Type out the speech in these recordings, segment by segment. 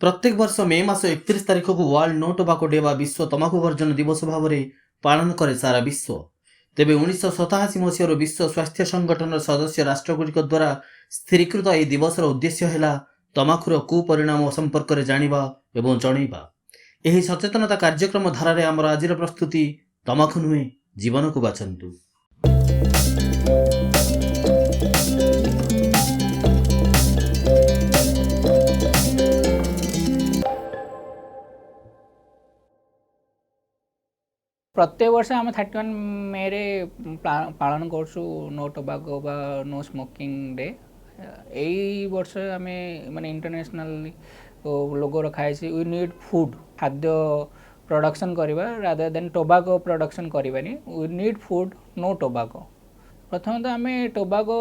प्रत्येक वर्ष मे मास 31 तारिख को वर्ल्ड नो टोबाको डे बा विश्व तमाकू वर्जन दिवस भाव में पालन करे सारा विश्व। तेबे 1987 मसीह विश्व स्वास्थ्य संगठन सदस्य राष्ट्रगुड़िक द्वारा स्थिरीकृत यह दिवसर उद्देश्य है तमाखुर कुपरिणाम संपर्क में जानिबा एवं जणैबा। यही सचेतनता कार्यक्रम धारा आमर आज प्रस्तुति तमाखु नुहे जीवन को बाचंतु। प्रत्येक वर्ष आम 31 मे रे पालन करसु नो टोबाको बा नो स्मोकिंग डे। यही वर्ष आम माने इंटरनेशनल लोगो रखाई वी नीड फूड खाद्य प्रोडक्शन करवा रादर देन टोबाको प्रोडक्शन करवानी we need food no tobacco. प्रथम तो आम टोबाको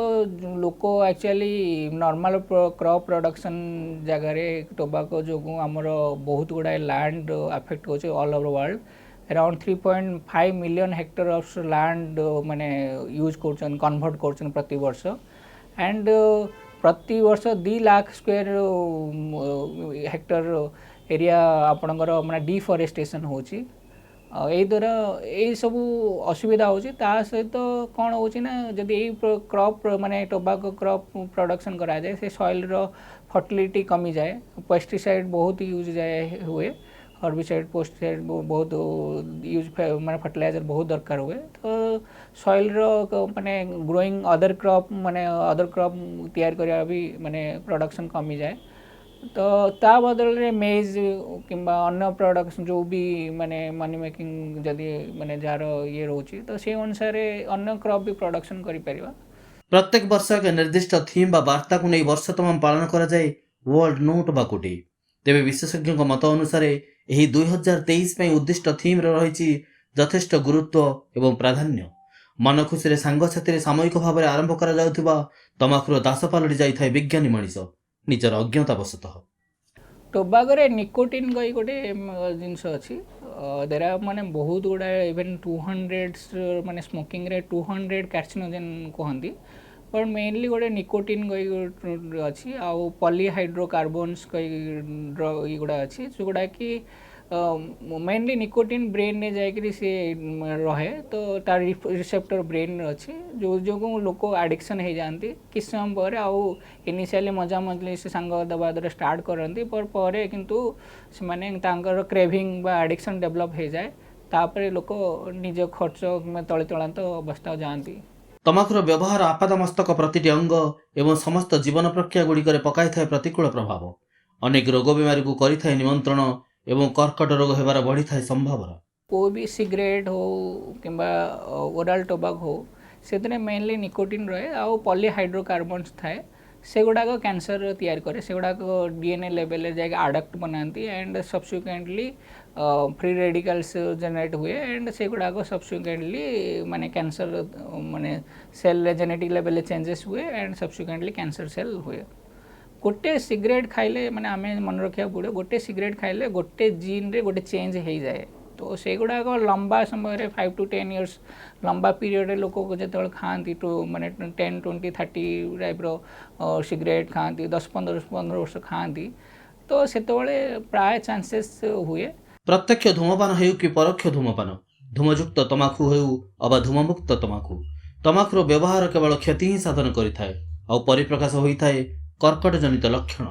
लोक एक्चुअली नॉर्मल क्रॉप प्रोडक्शन जगार टोबाको जो आमर बहुत गुड़ाए लैंड अफेक्ट होचे all over world. Around 3.5 million hectare of land माने यूज कर कन्वर्ट कर प्रति वर्ष एंड प्रति वर्ष 2 लाख स्क्वायर हेक्टर एरिया आपणकर माने डिफॉरेस्टेशन होची। यही द्वारा यही सब असुविधा होची। ता सहित कौन होची ना जदि यही क्रॉप माने टोबाको क्रॉप प्रोडक्शन करा जाए से सॉइल रो फर्टिलिटी कमी जाए, पेस्टिसाइड बहुत यूज जाए हुए, हर्बिसाइड पेस्टिसाइड बहुत यूज माने फर्टिलाइजर बहुत दरकार हुए। तो सॉइल रो माने ग्रोइंग अदर क्रॉप माने अदर क्रॉप तैयार करिया भी माने प्रोडक्शन कमी जाए। तो ता बदल रे मेज किंबा अन्य प्रोडक्शन जो भी माने मनी मेकिंग जदि माने जार ये रोची तो से अनुसार अन्य क्रॉप भी प्रोडक्शन करि परिबा। प्रत्येक वर्ष एक निर्दिष्ट थीम बा वार्ता को नहीं वर्ष तमाम पालन करा जाए वर्ल्ड नो टोबाको डे। तेबे विशेषज्ञों मत अनुसार यही 2023 में उद्दिष्ट थीम रही यथेष्ट गुरुत्व एवं प्राधान्य। मन खुशी सांग साथी सामूहिक भाव में आरंभ करा तमाखुर दास पलटि जाए विज्ञानी मनीष निजर अज्ञतावशतः। टोबाको रे निकोटिन गई गोटे जिनस अच्छी देर माने बहुत गुड़ाए इवेन 200 माने स्मोकिंग रे 200 कार्सिनोजेन कहती बट मेनली गोटे निकोटिन गई अच्छी आउ पॉलीहाइड्रोकार्बन्स गई गुड़ा अच्छी जो गुड़ा कि मेनली निकोटिन ब्रेन में जाकि सी रहे तो तार रिसेप्टर ब्रेन अच्छी जो जो लोक एडिक्शन हो जाती किस समय पर आउ इनिशियली मजा मजली से सांग दबा द्वारा स्टार्ट करती पर किंतु से माने तांकर क्रेविंग बा एडिक्शन डेवलप हो जाए तापर लोक निज खर्च तले तलांत अवस्था जाती। तमाखुर व्यवहार आपादमस्तक प्रतिटी अंग एवं समस्त जीवन प्रक्रिया गुड़िक पकाई प्रतिकूल प्रभाव अनेक रोग बीमारी को करिथाए निमंत्रण एवं कर्कट रोग होबार बढ़ी थाए संभावना। कोई भी सिगरेट हो किंबा ओरल टोबाको हो से मेनली निकोटिन रहे आउ पॉलीहाइड्रोकार्बन्स थाए से गुड़ाक कैंसर तैयार करे से गुड़ाक डीएनए लेवल जाके आडक्ट बनाती and subsequently free radicals generate हुए एंड से गुड़ाक सब्सिक्वेंटली माने कैंसर माने सेल जेनेटिक लेवल चेंजेस हुए एंड सब्सिक्वेंटली कैंसर सेल हुए। गोटे सिगरेट खाइले माने आमे मन रखा पड़े गोटे सिगरेट खाइले गोटे जीन रे गोटे चेंज हो जाए तो से गुड़ाक लंबा समय 5 to 10 years लंबा पीरियड लोक जो खाती तो माने 10, 20, 30 टाइप रो सिगरेट खाती 10-15 वर्ष खाती तो से प्राय चांसेस हुए। प्रत्यक्ष धूमपान हो कि परोक्ष धूमपान धूमयुक्त तमाखु हो अबा धूममुक्त तमाखु तमाखुर व्यवहार केवल क्षति ही साधन करिथाए आ परिप्रकाश होइथाए कर्कट जनित लक्षण।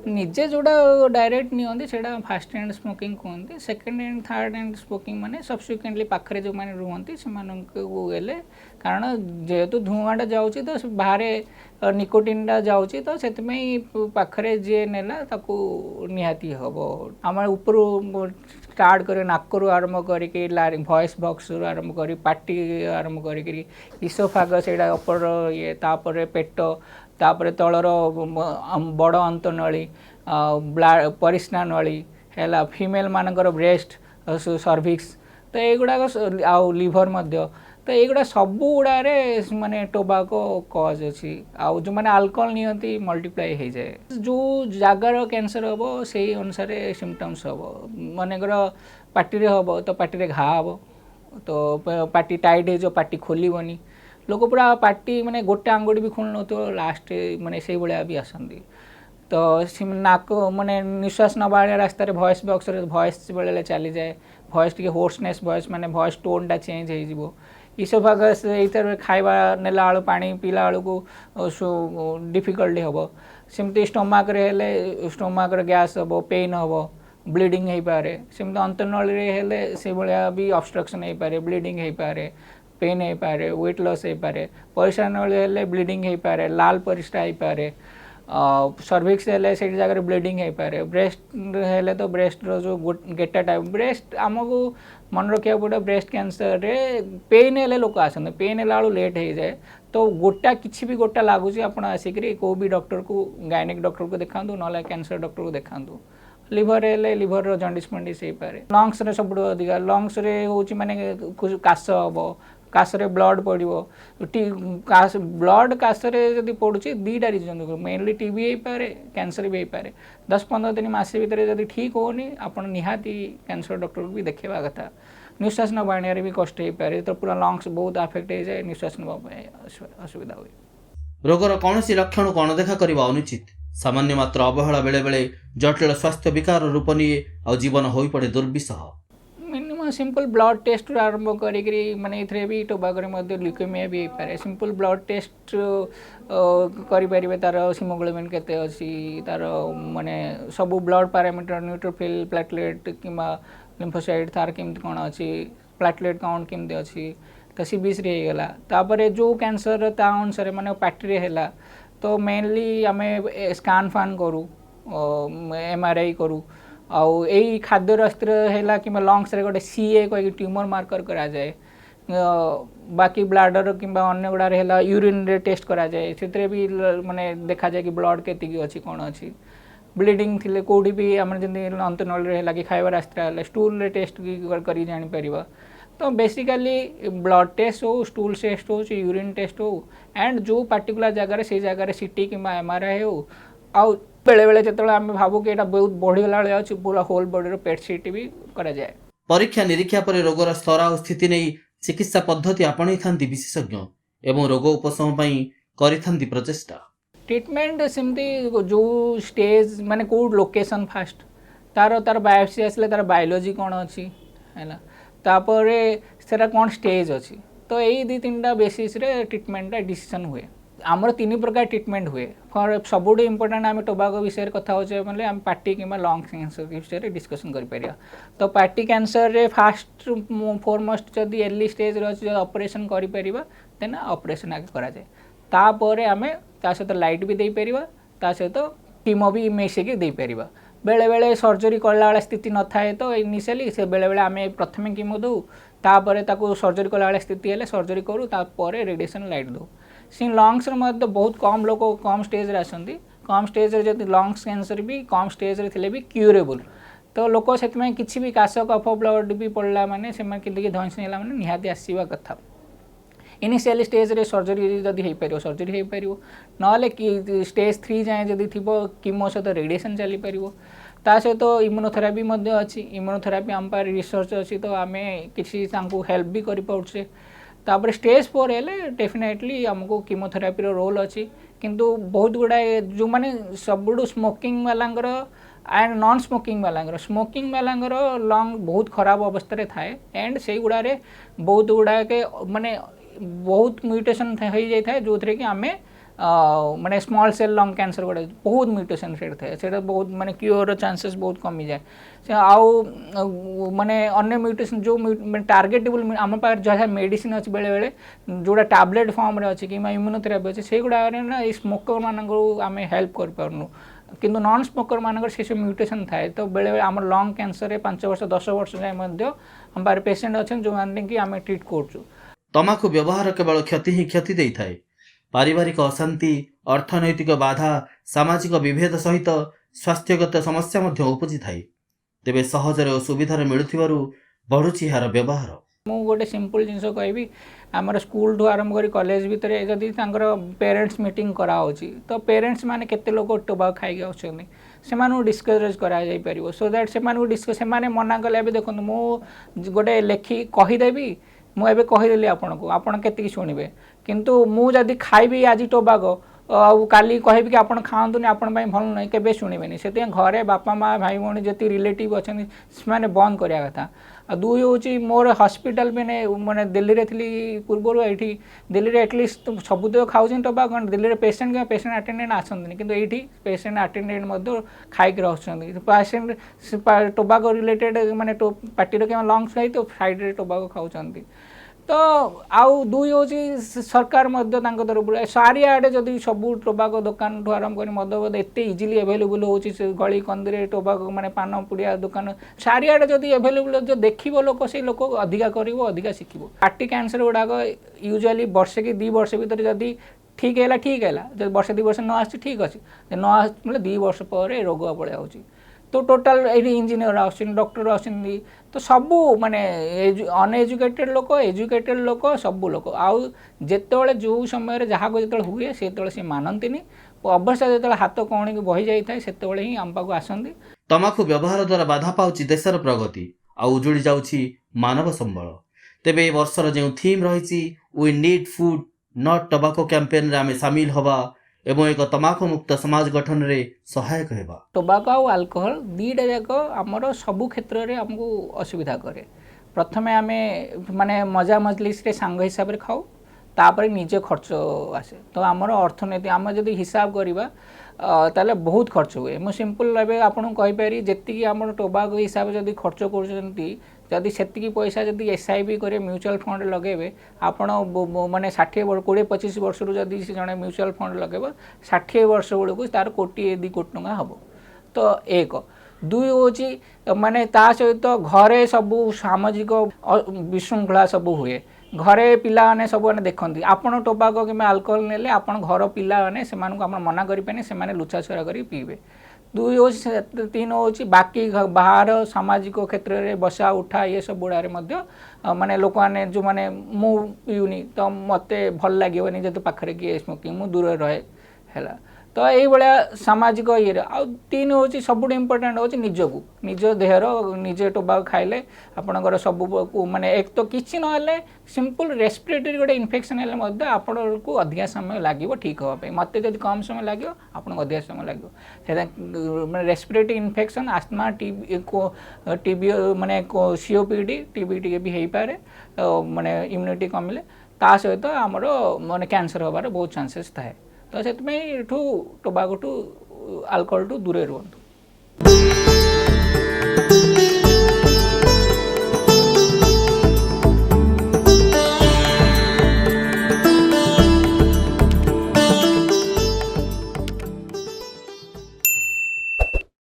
निजे जोड़ा डायरेक्ट नहीं से फास्ट हैंड स्मोकिंग कहते second hand third hand smoking माने सब्सिक्वेंटली पाखे जो मैंने रुहति से कारण जेहेतु धुआंटा जाऊँगी तो बाहर निकोटिनटा जाऊँगी तो से पाखे जी नेला निहाती हम आम ऊपर स्टार्ट कर नाकरू आरंभ कर वॉइस बॉक्स आरंभ कर पार्टी आरंभ कर इसोफागस से अपर ये तापर पेट तापर तलर बड़ अंत नली परिस्ना नली है फीमेल मानकर ब्रेस्ट सर्विक्स तो युड़ाक आउ लिभर मध्य तो युड़ा सब गुड़ारे माने टोबाको कज अच्छी आउ जो मैंने अल्कोहल नियंती मल्टीप्लाई हो जाए जो जगार कैंसर हम से अनुसार सिम्पटम्स हम मनकर पार्टी हम तो पार्टी घा हम तो पार्टी टाइट हो पार्टी खोलबनी लोक पूरा पार्टी माने गोटे आंगुठी भी खोल न तो लास्ट माने से भाया भी आसती तो नाक माने निश्वास नवा रास्ता वॉइस बॉक्स वॉइस बेले चली जाए वॉइस टी होर्सनेस वॉइस माने वॉइस टोनटा चेंज हो इसोफागस ये खाଇବା नेला आलू पानी पीला आलू को डिफिकल्टी हम सेमती स्टोमाक स्टोमाक गैस हम पेन हम ब्लीडिंग हो पारे सेमती अंतनली से भाया भी ऑब्स्ट्रक्शन हो पारे ब्लीडिंग हो पारे पेन हो पारे वेट लॉस हो पारे परिस्रा नली ब्लीडिंग हो पारे लाल परिस्रा हो पारे सर्विक्स हेले से जगह ब्लीडिंग हो पारे ब्रेस्ट हेले तो ब्रेस्ट जो गेटा टाइप ब्रेस्ट आमको मन रखा पड़े ब्रेस्ट कैंसर रे पेन हेले लोक आसते पेन है लेट हो जाए तो गोटा किसी भी गोटा लगुच आप आसिक कौ भी डॉक्टर को गायनिक डॉक्टर को देखा ना कैंसर डॉक्टर को देखा लिभर हेले लिभर जंडिस फंडिस हो पारे लंग्स रे सब अधिका लंग्स रे हूँ माने काश हम काशरे ब्लड पड़ो ब्लड काशरे जब पड़ुची दीटा रिजन मेनली टीबी हो पारे कैंसर भी हो पारे 10-15 दिन मसे भितर जब ठीक होनी आप निहाती कैंसर डॉक्टर को भी देखा कथा निश्वास नवा भी कष्ट हो पारे तो पूरा लंग्स बहुत अफेक्ट हो जाए निश्वास नवा असुविधा हुए रोगर कौन लक्षण को अणदेखा करने अनुचित सामान्य मात्र अवहेला बेले बेले जटिल स्वास्थ्य विकार रूप निए और जीवन हो पड़े दुर्विसह मिनिमम सिंपल ब्लड टेस्ट आरंभ करी माने इथरे भी टोबाको मध्ये ल्यूकेमिया भी पारे सिंपल ब्लड टेस्ट करि परिबे तार हिमोग्लोबिन केते अछि तार माने सब ब्लड पैरामीटर न्यूट्रोफिल प्लेटलेट किंबा लिम्फोसाइट तार केमति कोन अछि प्लेटलेट काउंट केमति अछि तो सीबीसी रे गला तापरे जो कैंसर ता अनुसार माने पार्टी रे हैला तो मेनली आमे स्कैन फान करू एमआरआई करू आउ यही खाद्य रस्त्र है कि लंग्स रे गोटे सीए कहीं ट्यूमर मार्कर करा जाए बाकी ब्लाडर कि अन्य गुड़ा है यूरिन रे टेस्ट करा जाए से भी माने देखा जाए कि ब्लड केतिकी अच्छी कौन अच्छी ब्लीडिंग थिले कोडी भी आम जमी अंतनल है कि खाइबा रास्ता है स्टूल रे टेस्ट कर जापर तो बेसिकली ब्लड टेस्ट हो स्टूल टेस्ट हो यूरिन टेस्ट हो एंड जो पार्टिकुलर जगह से जगह सीटी कि एमआरआई हो आउ बेले बेले जो आम भावु कि बहुत बढ़ीगला अच्छे पूरा होल बॉडी पेट सीटी भी करा जाए परीक्षा निरीक्षा पर रोगर स्तर और स्थिति नहीं चिकित्सा पद्धति आपणई थांती विशेषज्ञ एवं रोग उपशम पई करिथांती प्रचेष्टा ट्रीटमेंट सेमती जो स्टेज माने को लोकेशन फास्ट तार तार बायोप्सी आसले तार बायोलॉजी कौन अच्छी है तापर सेटा कौन स्टेज अच्छी तो यही 2-3टा बेसिस रे ट्रीटमेंटा डिसीजन हुए आमर 3 प्रकार ट्रीटमेंट हुए फॉर सबुठ इंपोर्टेंट आम टोबाको विषय कथा होचे मतलब आम पार्टी कि लंग्स कैंसर विषय डिस्कसन कर तो पार्टी कैंसर रे फास्ट फोरमोस्ट जदि अर्ली स्टेज रे ऑपरेशन करि परिबा देन ऑपरेशन आगे करा जाए तापर आम ता सहित लाइट भी दे परिबा ता सहित कीमो भी मिसेक दे परिबा बेले बेले सर्जरी कला वाला स्थिति न थाए तो इनिशियली से बेले बेले आम प्रथम कीमो दो तापर ताको सर्जरी कला वाला स्थिति हेले सर्जरी करूँ तापर रेडिएशन लाइट दो सी लंग्स तो बहुत कम लोग कम स्टेज रे आसती कम स्टेज रे जब लंग्स कैंसर भी कम स्टेज रे थिले भी क्यूरेबल तो लोक से किसी भी काश कफ ब्लड भी पड़ला माने से धइंस नेला माने निहाती आसीबा कथा इनिशियल स्टेज रे सर्जरी जदि हो पार सर्जरी हो पार ना कि स्टेज 3 जाए जदि थी कीमो सहित रेडिएशन चली पार ता सहित इम्यूनोथेरापी अच्छी इम्यूनोथेरापी आम पार रिसर्च अच्छी तो आम किसी हेल्प भी कर पार्चे तापर स्टेज 4 हेले डेफिनेटली आमको कीमोथेरापी रोल अच्छी किंतु बहुत गुड़ाए जो मैंने सब स्मोकिंग वालांगर एंड नॉन स्मोकिंग वालांगर लंग बहुत खराब अवस्था थाए एंड से गुड़ारे बहुत गुड़ाके माने बहुत म्यूटेशन हो जाए जो थे कि आम माने स्मॉल सेल लंग कैंसर गुड़ा बहुत म्यूटेशन से बहुत माने क्योर चांसेस बहुत कमी जाए से आउ माने अन्य म्यूटेशन जो टार्गेटेबल आम पास जहाँ मेडिसिन अच्छी बेले बेले जोड़ा टैबलेट फॉर्म रे अच्छी कि इम्यूनोथेरापी अच्छी से गुड़ा ना ये स्मोकर मानक आम हेल्प कर पारनु किंतु नॉन स्मोकर मानक से सब म्यूटेशन थाए तो बेले बेले आम लंग कैंसर 5 वर्ष 10 वर्ष जाए हम पार पेसेंट अच्छे जो मानते कि आम ट्रीट कर तमाकू व्यवहार केवल क्षति ही क्षति देई थाए पारिवारिक अशांति अर्थनैतिक बाधा सामाजिक विभेद सहित स्वास्थ्यगत समस्या मध्य उपजी थाए तेबे सहजरे और सुविधार मिलुथिबारु बढ़ुछि यार व्यवहार मु गोटे सिंपल जिनस कहबी आमर स्कूल ठू आरंभ कर कॉलेज भितर जदि पेरेंट्स मीटिंग कराउछि तो पेरेंट्स माने केते लोक टोबाको खाई आउछन्ति से डिस्करेज करा जाई परिबो सो दैट से डिस्कस से मना कले देखो मु गोटे लेखि कहीदेवी मुझे कहीदेली आपन को आपड़ के शुणे किंतु मुझे खाइबी आज टोबाको काली कहे कि आपण खातुनि आपण भल ना के शुणे से घरे बापा माँ भाई भाई जी रिलेटिव अच्छा से बंद करवा कथा दुई हूँ मोर हस्पिटाल मैंने दिल्ली रे थी पूर्वर ये दिल्ली रे एटलिस्ट सब तो खाऊँ टोबाको दिल्ली रे पेसेंट अटेंडेंट आसती किंतु ये पेसेंट अटेंडेंट खाई रखुच्च पेसेंट टोबाको रिलेटेड माने पार्टी क्या लंग्स खाई तो साइड रे टोबाको खाऊँ तो आउ दुई हूँ सरकार तरफ सारियाडे जदि सब टोबाको दुकान ठू आरंभ कर मद एत इजिली एभेलेबुल हो गली कंदी टोबाको माने पान पुड़िया दुकान सारियाडे जदि एभेलेबुल जो देखो लोक से लोक अधिका कर अधिका शिख पार्टी कैंसर गुड़ाक यूजुअली वर्षे कि 2 वर्ष भितर जदि ठीक है जब वर्षे 2 वर्ष न आसी ठीक अच्छे न आस 2 वर्ष पर रोग पड़े तो टोटाल ये इंजीनियर डॉक्टर आसती तो सबू माने अनएजुकेटेड लोक एजुकेटेड लोक सबू लोक आउ जिते जो समय जहाँ को जो हुए से सी मानती अवस्था जो हाथ कौन की बही जाए से ही आम पाक आसती तमाखु व्यवहार द्वारा बाधा पाउछि देशर प्रगति आ उजुड़ी जाउछि मानव संबल तेबे ए वर्षर जो थीम रही we need food not tobacco campaign रे आमे शामिल हवा एवं एक तमाखु मुक्त समाज गठन रे सहायक हेबा। टोबाको आउ अल्कोहल दीटा जाक आमर सबु क्षेत्र में आमको असुविधा करे प्रथमे आमे माने मजा मजलिस रे सांग हिसाब रे खाऊ तापर निजे खर्च आसे तो आमर अर्थनीति आम जदि हिसाब करवा ताले बहुत खर्च हुए मु सिंपल भाव आपको कहीपरि जी आम टोबाको हिसाब जदि खर्च कर से पैसा जदि SIP करे म्यूचुअल फंड लगेबे आपण माने 20-25 वर्ष जदि जड़े म्यूचुअल फंड लगेब 60 वर्ष बेलू तार 1-2 कोटी टंका हम तो एक दुई हूँ माने ता सहित घरे सबू सामाजिक विशृंखला सबू हुए घरे पिला माने सब देखते आपन टोबाको कि अल्कोहल नेले आपन घर पिला माने से मना करें से लुचाछुरा कर पीबे दुई हूँ 3 हूँ बाकी बाहर सामाजिक क्षेत्र में बसा उठा ये सब गुड़ारे माने लोक मैंने जो मैंने मु पीऊनी तो मत भल लगे जो पाखे किए स्मोकिंग मु दूर रहे है तो ये सामाजिक ये आ 3 हूँ सब इम्पोर्टाट हूँ निजक निज देहर निजे टोबाको खाइले आपणकर सब माने एक तो किसी ना सिंपल रेस्पिरेटरी गोटे इन्फेक्शन है आपण को अधिका समय लगे ठीक हाँपे मत जब कम समय लगे आपको अधिका समय लगे रेस्पिरेटरी इन्फेक्शन आस्थमा टीबी माने COPD टीबी टी भी हो पाए माने इम्यूनिटी कमिले ता सहित आमर माने कैंसर होबार बहुत चांसेस थाए तो से टोबाको टू अल्कोहल टू दूरे रुहतु।